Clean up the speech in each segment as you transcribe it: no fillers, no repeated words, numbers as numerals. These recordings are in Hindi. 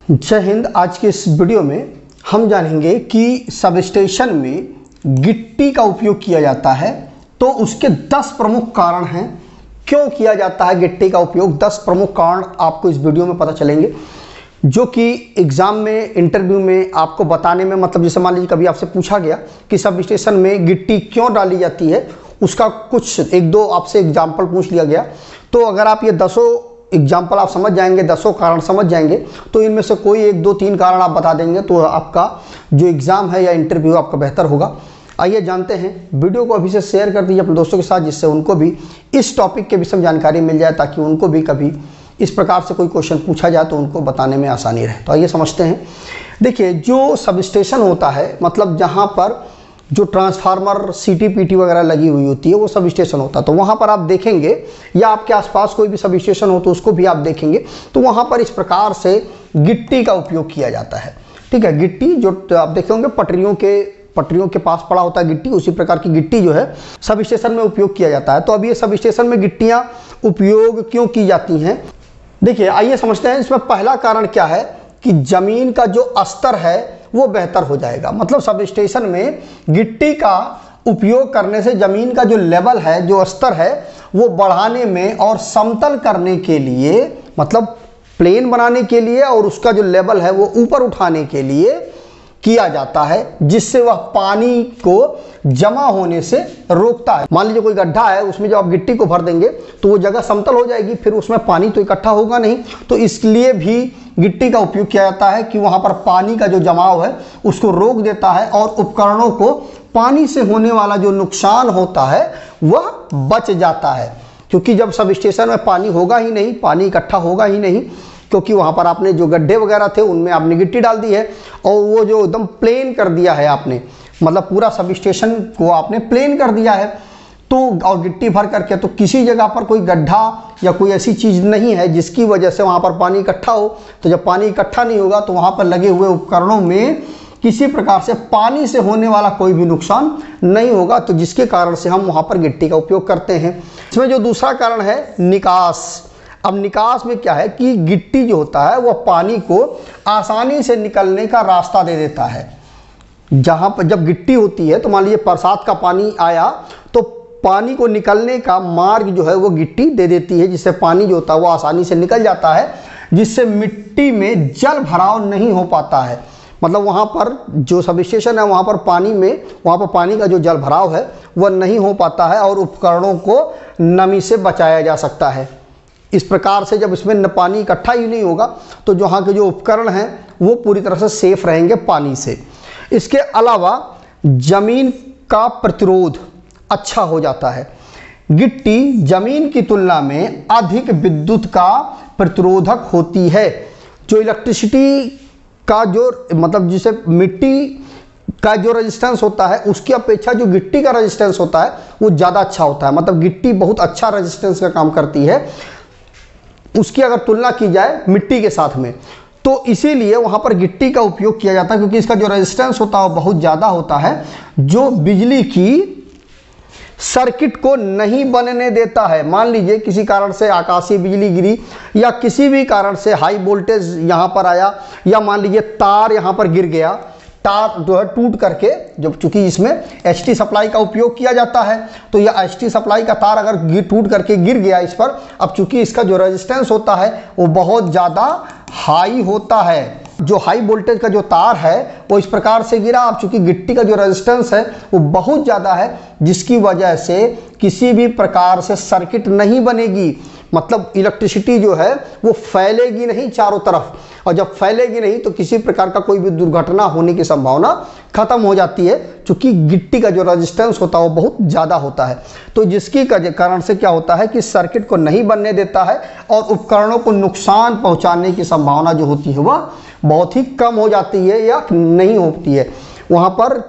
जय हिंद। आज के इस वीडियो में हम जानेंगे कि सबस्टेशन में गिट्टी का उपयोग किया जाता है तो उसके 10 प्रमुख कारण हैं। क्यों किया जाता है गिट्टी का उपयोग, 10 प्रमुख कारण आपको इस वीडियो में पता चलेंगे, जो कि एग्जाम में, इंटरव्यू में आपको बताने में, मतलब जैसे मान लीजिए कभी आपसे पूछा गया कि सबस्टेशन में गिट्टी क्यों डाली जाती है, उसका कुछ एक दो आपसे एग्जाम्पल पूछ लिया गया। तो अगर आप ये 10 एग्जाम्पल आप समझ जाएंगे, 10 कारण समझ जाएंगे, तो इनमें से कोई 1, 2, 3 कारण आप बता देंगे तो आपका जो एग्ज़ाम है या इंटरव्यू आपका बेहतर होगा। आइए जानते हैं। वीडियो को अभी से शेयर कर दीजिए अपने दोस्तों के साथ, जिससे उनको भी इस टॉपिक के विषय में जानकारी मिल जाए, ताकि उनको भी कभी इस प्रकार से कोई क्वेश्चन पूछा जाए तो उनको बताने में आसानी रहे। तो आइए समझते हैं। देखिए, जो सबस्टेशन होता है, मतलब जहाँ पर जो ट्रांसफार्मर, सीटी-पीटी वगैरह लगी हुई होती है, वो सब स्टेशन होता है। तो वहाँ पर आप देखेंगे, या आपके आसपास कोई भी सब स्टेशन हो तो उसको भी आप देखेंगे, तो वहाँ पर इस प्रकार से गिट्टी का उपयोग किया जाता है। ठीक है, गिट्टी जो आप देखे होंगे पटरियों के पास पड़ा होता है गिट्टी, उसी प्रकार की गिट्टी जो है सब स्टेशन में उपयोग किया जाता है। तो अब ये सब स्टेशन में गिट्टियाँ उपयोग क्यों की जाती हैं, देखिए आइए समझते हैं। इसमें पहला कारण क्या है कि ज़मीन का जो स्तर है वो बेहतर हो जाएगा। मतलब सब स्टेशन में गिट्टी का उपयोग करने से ज़मीन का जो लेवल है, जो स्तर है, वो बढ़ाने में और समतल करने के लिए, मतलब प्लेन बनाने के लिए, और उसका जो लेवल है वो ऊपर उठाने के लिए किया जाता है, जिससे वह पानी को जमा होने से रोकता है। मान लीजिए कोई गड्ढा है, उसमें जब आप गिट्टी को भर देंगे तो वो जगह समतल हो जाएगी, फिर उसमें पानी तो इकट्ठा होगा नहीं। तो इसलिए भी गिट्टी का उपयोग किया जाता है कि वहाँ पर पानी का जो जमाव है उसको रोक देता है, और उपकरणों को पानी से होने वाला जो नुकसान होता है वह बच जाता है। क्योंकि जब सब स्टेशन में पानी होगा ही नहीं, पानी इकट्ठा होगा ही नहीं, क्योंकि वहाँ पर आपने जो गड्ढे वगैरह थे उनमें आपने गिट्टी डाल दी है, और वो जो एकदम प्लेन कर दिया है आपने, मतलब पूरा सब स्टेशन को आपने प्लेन कर दिया है, तो और गिट्टी भर करके, तो किसी जगह पर कोई गड्ढा या कोई ऐसी चीज़ नहीं है जिसकी वजह से वहाँ पर पानी इकट्ठा हो। तो जब पानी इकट्ठा नहीं होगा तो वहाँ पर लगे हुए उपकरणों में किसी प्रकार से पानी से होने वाला कोई भी नुकसान नहीं होगा, तो जिसके कारण से हम वहाँ पर गिट्टी का उपयोग करते हैं। इसमें जो दूसरा कारण है निकास। अब निकास में क्या है कि गिट्टी जो होता है वह पानी को आसानी से निकलने का रास्ता दे देता है। जहाँ पर जब गिट्टी होती है, तो मान लीजिए बरसात का पानी आया तो पानी को निकलने का मार्ग जो है वो गिट्टी दे देती है, जिससे पानी जो होता है वो आसानी से निकल जाता है, जिससे मिट्टी में जल भराव नहीं हो पाता है। मतलब वहाँ पर जो सब स्टेशन है, वहाँ पर पानी का जो जल भराव है वह नहीं हो पाता है, और उपकरणों को नमी से बचाया जा सकता है। इस प्रकार से जब इसमें पानी इकट्ठा ही नहीं होगा तो वहाँ के जो उपकरण हैं वो पूरी तरह से सेफ रहेंगे पानी से। इसके अलावा जमीन का प्रतिरोध अच्छा हो जाता है। गिट्टी जमीन की तुलना में अधिक विद्युत का प्रतिरोधक होती है। जो इलेक्ट्रिसिटी का जो, मतलब जिसे मिट्टी का जो रेजिस्टेंस होता है उसकी अपेक्षा जो गिट्टी का रेजिस्टेंस होता है वो ज़्यादा अच्छा होता है। मतलब गिट्टी बहुत अच्छा रेजिस्टेंस का काम करती है उसकी अगर तुलना की जाए मिट्टी के साथ में। तो इसीलिए वहाँ पर गिट्टी का उपयोग किया जाता है, क्योंकि इसका जो रेजिस्टेंस होता है वो बहुत ज़्यादा होता है, जो बिजली की सर्किट को नहीं बनने देता है। मान लीजिए किसी कारण से आकाशीय बिजली गिरी, या किसी भी कारण से हाई वोल्टेज यहाँ पर आया, या मान लीजिए तार यहाँ पर गिर गया, तार जो है टूट करके, जब चूंकि इसमें एचटी सप्लाई का उपयोग किया जाता है, तो यह एचटी सप्लाई का तार अगर टूट करके गिर गया इस पर, अब चूंकि इसका जो रेजिस्टेंस होता है वो बहुत ज़्यादा हाई होता है, जो हाई वोल्टेज का जो तार है वो इस प्रकार से गिरा। अब चूंकि गिट्टी का जो रेजिस्टेंस है वो बहुत ज़्यादा है, जिसकी वजह से किसी भी प्रकार से सर्किट नहीं बनेगी। मतलब इलेक्ट्रिसिटी जो है वो फैलेगी नहीं चारों तरफ, और जब फैलेगी नहीं तो किसी प्रकार का कोई भी दुर्घटना होने की संभावना खत्म हो जाती है, क्योंकि गिट्टी का जो रेजिस्टेंस होता है वो बहुत ज़्यादा होता है। तो जिसकी कारण से क्या होता है कि सर्किट को नहीं बनने देता है, और उपकरणों को नुकसान पहुंचाने की संभावना जो होती है वह बहुत ही कम हो जाती है या नहीं होती है। वहाँ पर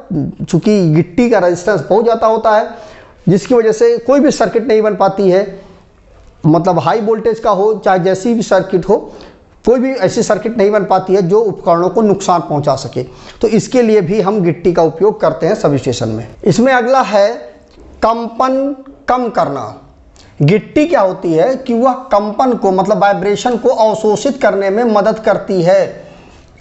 चूँकि गिट्टी का रेजिस्टेंस बहुत ज़्यादा होता है, जिसकी वजह से कोई भी सर्किट नहीं बन पाती है। मतलब हाई वोल्टेज का हो चाहे जैसी भी सर्किट हो, कोई भी ऐसी सर्किट नहीं बन पाती है जो उपकरणों को नुकसान पहुंचा सके। तो इसके लिए भी हम गिट्टी का उपयोग करते हैं सब स्टेशन में। इसमें अगला है कंपन कम करना। गिट्टी क्या होती है कि वह कंपन को, मतलब वाइब्रेशन को अवशोषित करने में मदद करती है।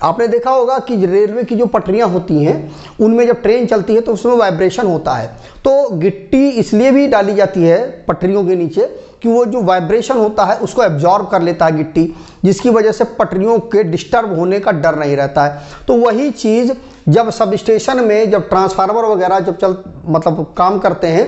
आपने देखा होगा कि रेलवे की जो पटरियां होती हैं उनमें जब ट्रेन चलती है तो उसमें वाइब्रेशन होता है। तो गिट्टी इसलिए भी डाली जाती है पटरियों के नीचे कि वो जो वाइब्रेशन होता है उसको एब्जॉर्ब कर लेता है गिट्टी, जिसकी वजह से पटरियों के डिस्टर्ब होने का डर नहीं रहता है। तो वही चीज़ जब सब स्टेशन में जब ट्रांसफार्मर वगैरह जब मतलब काम करते हैं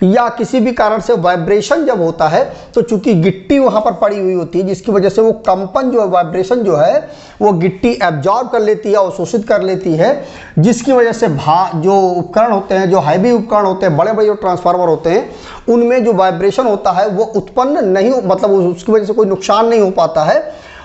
या किसी भी कारण से वाइब्रेशन जब होता है तो चूंकि गिट्टी वहाँ पर पड़ी हुई होती है, जिसकी वजह से वो कंपन जो है, वाइब्रेशन जो है वो गिट्टी एब्जॉर्ब कर लेती है, अवशोषित कर लेती है, जिसकी वजह से जो उपकरण होते हैं, जो हैवी उपकरण होते हैं, बड़े बड़े जो ट्रांसफार्मर होते हैं, उनमें जो वाइब्रेशन होता है वो उत्पन्न नहीं, मतलब उसकी वजह से कोई नुकसान नहीं हो पाता है।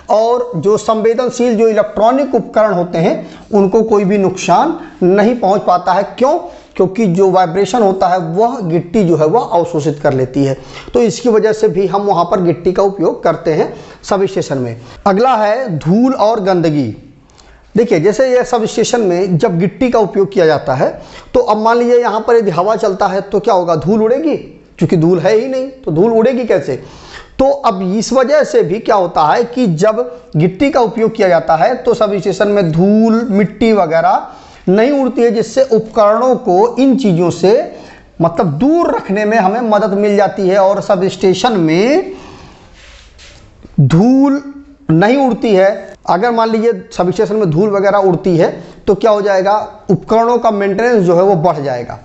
और जो संवेदनशील जो इलेक्ट्रॉनिक उपकरण होते हैं उनको कोई भी नुकसान नहीं पहुंच पाता है। क्यों? क्योंकि जो वाइब्रेशन होता है वह गिट्टी जो है वह अवशोषित कर लेती है। तो इसकी वजह से भी हम वहां पर गिट्टी का उपयोग करते हैं सब स्टेशन में। अगला है धूल और गंदगी। देखिए, जैसे ये सब स्टेशन में जब गिट्टी का उपयोग किया जाता है तो अब मान लीजिए यहाँ पर यदि हवा चलता है तो क्या होगा, धूल उड़ेगी, क्योंकि धूल है ही नहीं तो धूल उड़ेगी कैसे। तो अब इस वजह से भी क्या होता है कि जब गिट्टी का उपयोग किया जाता है तो सब स्टेशन में धूल मिट्टी वगैरह नहीं उड़ती है, जिससे उपकरणों को इन चीज़ों से मतलब दूर रखने में हमें मदद मिल जाती है। और सब स्टेशन में धूल नहीं उड़ती है। अगर मान लीजिए सब स्टेशन में धूल वगैरह उड़ती है तो क्या हो जाएगा, उपकरणों का मेंटेनेंस जो है वो बढ़ जाएगा,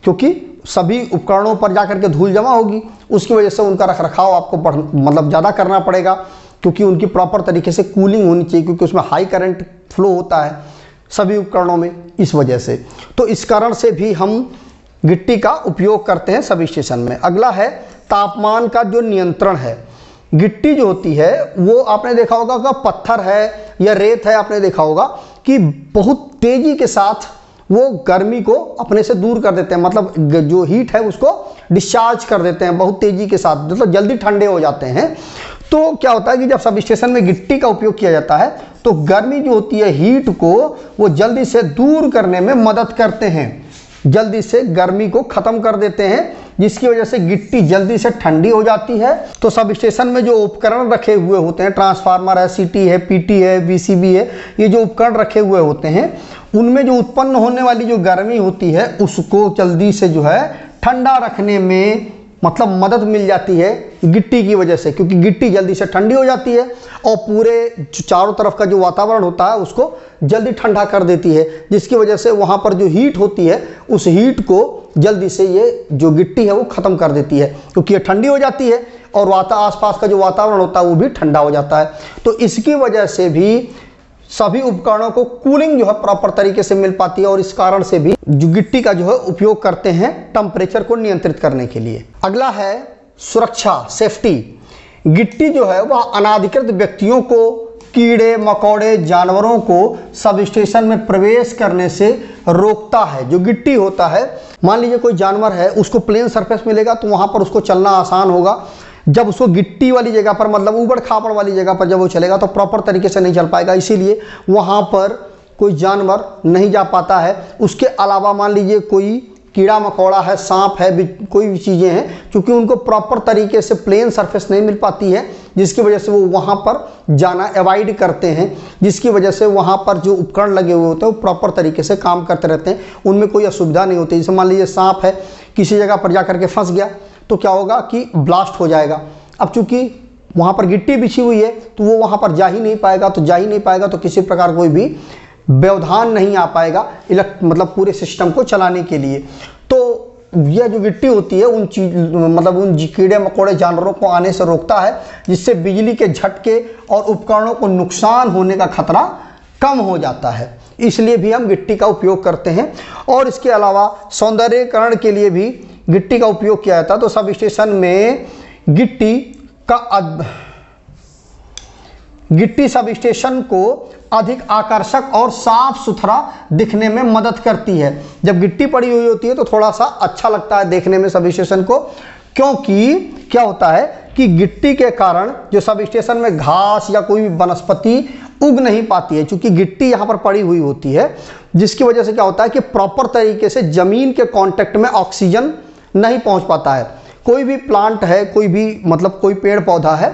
क्योंकि सभी उपकरणों पर जाकर के धूल जमा होगी, उसकी वजह से उनका रखरखाव आपको मतलब ज़्यादा करना पड़ेगा, क्योंकि उनकी प्रॉपर तरीके से कूलिंग होनी चाहिए, क्योंकि उसमें हाई करंट फ्लो होता है सभी उपकरणों में, इस वजह से। तो इस कारण से भी हम गिट्टी का उपयोग करते हैं सब स्टेशन में। अगला है तापमान का जो नियंत्रण है। गिट्टी जो होती है वो आपने देखा होगा कि पत्थर है या रेत है, आपने देखा होगा कि बहुत तेज़ी के साथ वो गर्मी को अपने से दूर कर देते हैं, मतलब जो हीट है उसको डिस्चार्ज कर देते हैं बहुत तेजी के साथ, मतलब जल्दी ठंडे हो जाते हैं। तो क्या होता है कि जब सब स्टेशन में गिट्टी का उपयोग किया जाता है तो गर्मी जो होती है, हीट को वो जल्दी से दूर करने में मदद करते हैं, जल्दी से गर्मी को खत्म कर देते हैं, जिसकी वजह से गिट्टी जल्दी से ठंडी हो जाती है। तो सब स्टेशन में जो उपकरण रखे हुए होते हैं, ट्रांसफार्मर है, सीटी है, पीटी है, वीसीबी है, ये जो उपकरण रखे हुए होते हैं उनमें जो उत्पन्न होने वाली जो गर्मी होती है उसको जल्दी से जो है ठंडा रखने में मतलब मदद मिल जाती है गिट्टी की वजह से, क्योंकि गिट्टी जल्दी से ठंडी हो जाती है और पूरे चारों तरफ का जो वातावरण होता है उसको जल्दी ठंडा कर देती है, जिसकी वजह से वहाँ पर जो हीट होती है उस हीट को जल्दी से ये जो गिट्टी है वो ख़त्म कर देती है, क्योंकि ये ठंडी हो जाती है और आसपास का जो वातावरण होता है वो भी ठंडा हो जाता है। तो इसकी वजह से भी सभी उपकरणों को कूलिंग जो है प्रॉपर तरीके से मिल पाती है और इस कारण से भी जो गिट्टी का जो है उपयोग करते हैं टेम्परेचर को नियंत्रित करने के लिए। अगला है सुरक्षा, सेफ्टी। गिट्टी जो है वह अनाधिकृत व्यक्तियों को, कीड़े मकोड़े, जानवरों को सब स्टेशन में प्रवेश करने से रोकता है। जो गिट्टी होता है, मान लीजिए कोई जानवर है, उसको प्लेन सरफेस मिलेगा तो वहां पर उसको चलना आसान होगा। जब उसको गिट्टी वाली जगह पर, मतलब ऊबड़ खाबड़ वाली जगह पर जब वो चलेगा तो प्रॉपर तरीके से नहीं चल पाएगा, इसीलिए वहाँ पर कोई जानवर नहीं जा पाता है। उसके अलावा मान लीजिए कोई कीड़ा मकोड़ा है, सांप है, कोई भी चीज़ें हैं, क्योंकि उनको प्रॉपर तरीके से प्लेन सरफेस नहीं मिल पाती है, जिसकी वजह से वो वहाँ पर जाना अवॉइड करते हैं, जिसकी वजह से वहाँ पर जो उपकरण लगे हुए होते हैं वो प्रॉपर तरीके से काम करते रहते हैं, उनमें कोई असुविधा नहीं होती। जैसे मान लीजिए सांप है, किसी जगह पर जा करके फंस गया तो क्या होगा कि ब्लास्ट हो जाएगा। अब चूंकि वहाँ पर गिट्टी बिछी हुई है तो वो वहाँ पर जा ही नहीं पाएगा, तो किसी प्रकार कोई भी व्यवधान नहीं आ पाएगा मतलब पूरे सिस्टम को चलाने के लिए। तो यह जो गिट्टी होती है उन कीड़े मकोड़े जानवरों को आने से रोकता है, जिससे बिजली के झटके और उपकरणों को नुकसान होने का खतरा कम हो जाता है। इसलिए भी हम गिट्टी का उपयोग करते हैं। और इसके अलावा सौंदर्यीकरण के लिए भी गिट्टी का उपयोग किया जाता है। तो सब स्टेशन में गिट्टी सब स्टेशन को अधिक आकर्षक और साफ सुथरा दिखने में मदद करती है। जब गिट्टी पड़ी हुई होती है तो थोड़ा सा अच्छा लगता है देखने में सब स्टेशन को, क्योंकि क्या होता है कि गिट्टी के कारण जो सब स्टेशन में घास या कोई भी वनस्पति उग नहीं पाती है, क्योंकि गिट्टी यहाँ पर पड़ी हुई होती है, जिसकी वजह से क्या होता है कि प्रॉपर तरीके से जमीन के कांटेक्ट में ऑक्सीजन नहीं पहुंच पाता है। कोई भी प्लांट है, कोई भी कोई पेड़ पौधा है,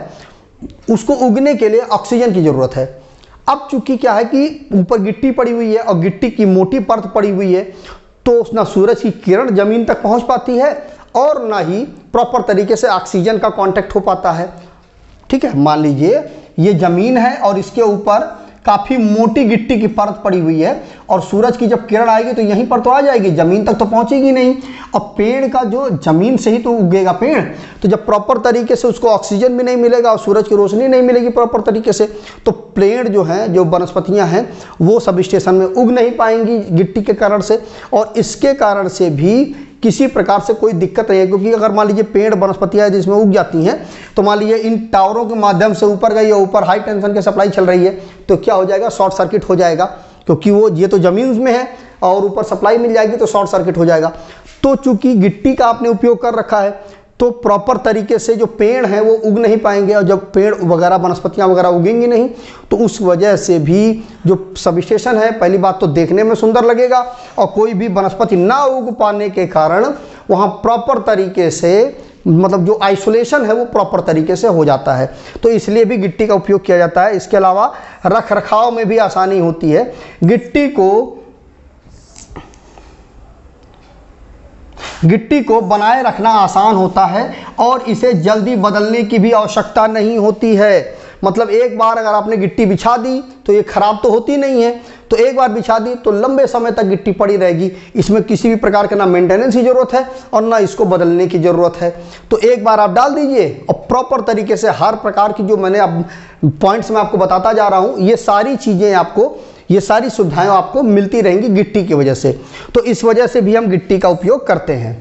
उसको उगने के लिए ऑक्सीजन की ज़रूरत है। अब चूंकि क्या है कि ऊपर गिट्टी पड़ी हुई है और गिट्टी की मोटी परत पड़ी हुई है, तो ना सूरज की किरण जमीन तक पहुंच पाती है और ना ही प्रॉपर तरीके से ऑक्सीजन का कांटेक्ट हो पाता है। ठीक है, मान लीजिए ये जमीन है और इसके ऊपर काफी मोटी गिट्टी की परत पड़ी हुई है और सूरज की जब किरण आएगी तो यहीं पर तो आ जाएगी, जमीन तक तो पहुंचेगी नहीं। और पेड़ का जो जमीन से ही तो उगेगा पेड़, तो जब प्रॉपर तरीके से उसको ऑक्सीजन भी नहीं मिलेगा और सूरज की रोशनी नहीं मिलेगी प्रॉपर तरीके से, तो पेड़ जो हैं, जो वनस्पतियां हैं, वो सब स्टेशन में उग नहीं पाएंगी गिट्टी के कारण से। और इसके कारण से भी किसी प्रकार से कोई दिक्कत नहीं है, क्योंकि अगर मान लीजिए पेड़ वनस्पतियां जिसमें उग जाती हैं, तो मान लीजिए इन टावरों के माध्यम से ऊपर गई, ऊपर हाई टेंशन की सप्लाई चल रही है, तो क्या हो जाएगा, शॉर्ट सर्किट हो जाएगा, क्योंकि वो ये तो जमीन में है और ऊपर सप्लाई मिल जाएगी तो शॉर्ट सर्किट हो जाएगा। तो चूंकि गिट्टी का आपने उपयोग कर रखा है, तो प्रॉपर तरीके से जो पेड़ हैं वो उग नहीं पाएंगे, और जब पेड़ वगैरह वनस्पतियां वगैरह उगेंगी नहीं, तो उस वजह से भी जो सब स्टेशन है, पहली बात तो देखने में सुंदर लगेगा, और कोई भी वनस्पति ना उग पाने के कारण वहाँ प्रॉपर तरीके से मतलब जो आइसोलेशन है वो प्रॉपर तरीके से हो जाता है। तो इसलिए भी गिट्टी का उपयोग किया जाता है। इसके अलावा रख रखाव में भी आसानी होती है। गिट्टी को बनाए रखना आसान होता है और इसे जल्दी बदलने की भी आवश्यकता नहीं होती है। मतलब एक बार अगर आपने गिट्टी बिछा दी तो ये खराब तो होती नहीं है, तो एक बार बिछा दी तो लंबे समय तक गिट्टी पड़ी रहेगी। इसमें किसी भी प्रकार का ना मेंटेनेंस की जरूरत है और ना इसको बदलने की जरूरत है। तो एक बार आप डाल दीजिए और प्रॉपर तरीके से हर प्रकार की जो मैंने अब पॉइंट्स में आपको बताता जा रहा हूँ, ये सारी चीज़ें आपको, ये सारी सुविधाएं आपको मिलती रहेंगी गिट्टी की वजह से। तो इस वजह से भी हम गिट्टी का उपयोग करते हैं।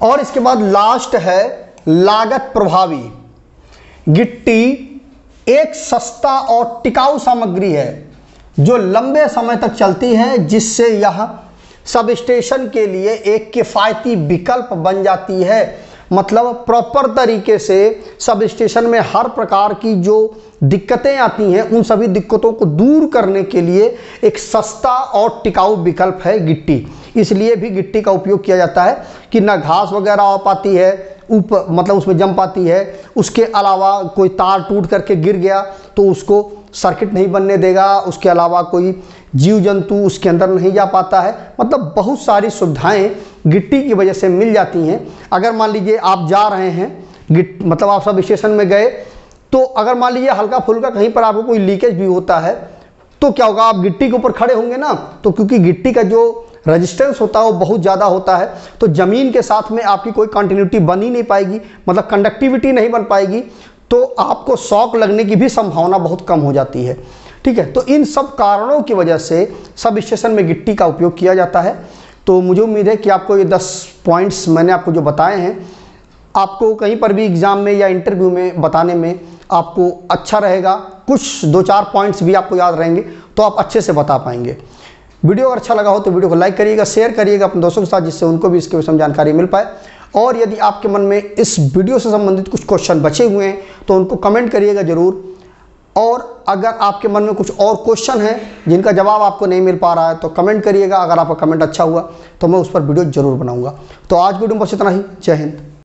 और इसके बाद लास्ट है लागत प्रभावी। गिट्टी एक सस्ता और टिकाऊ सामग्री है जो लंबे समय तक चलती है, जिससे यह सब स्टेशन के लिए एक किफ़ायती विकल्प बन जाती है। मतलब प्रॉपर तरीके से सब स्टेशन में हर प्रकार की जो दिक्कतें आती हैं, उन सभी दिक्कतों को दूर करने के लिए एक सस्ता और टिकाऊ विकल्प है गिट्टी। इसलिए भी गिट्टी का उपयोग किया जाता है कि ना घास वगैरह आ पाती है ऊपर, मतलब उसमें जम पाती है। उसके अलावा कोई तार टूट करके गिर गया तो उसको सर्किट नहीं बनने देगा। उसके अलावा कोई जीव जंतु उसके अंदर नहीं जा पाता है। मतलब बहुत सारी सुविधाएं गिट्टी की वजह से मिल जाती हैं। अगर मान लीजिए आप जा रहे हैं मतलब आप सब स्टेशन में गए, तो अगर मान लीजिए हल्का फुल्का कहीं पर आपको कोई लीकेज भी होता है, तो क्या होगा, आप गिट्टी के ऊपर खड़े होंगे ना, तो क्योंकि गिट्टी का जो रेजिस्टेंस होता है वो बहुत ज़्यादा होता है, तो ज़मीन के साथ में आपकी कोई कंटिन्यूटी बन ही नहीं पाएगी, मतलब कंडक्टिविटी नहीं बन पाएगी, तो आपको शॉक लगने की भी संभावना बहुत कम हो जाती है। ठीक है, तो इन सब कारणों की वजह से सब स्टेशन में गिट्टी का उपयोग किया जाता है। तो मुझे उम्मीद है कि आपको ये 10 पॉइंट्स मैंने आपको जो बताए हैं, आपको कहीं पर भी एग्ज़ाम में या इंटरव्यू में बताने में आपको अच्छा रहेगा। कुछ 2-4 पॉइंट्स भी आपको याद रहेंगे तो आप अच्छे से बता पाएंगे। वीडियो अगर अच्छा लगा हो तो वीडियो को लाइक करिएगा, शेयर करिएगा अपने दोस्तों के साथ, जिससे उनको भी इसके विषय में जानकारी मिल पाए। और यदि आपके मन में इस वीडियो से संबंधित कुछ क्वेश्चन बचे हुए हैं तो उनको कमेंट करिएगा ज़रूर। और अगर आपके मन में कुछ और क्वेश्चन हैं जिनका जवाब आपको नहीं मिल पा रहा है तो कमेंट करिएगा। अगर आपका कमेंट अच्छा हुआ तो मैं उस पर वीडियो ज़रूर बनाऊंगा। तो आज वीडियो में बस इतना ही। जय हिंद।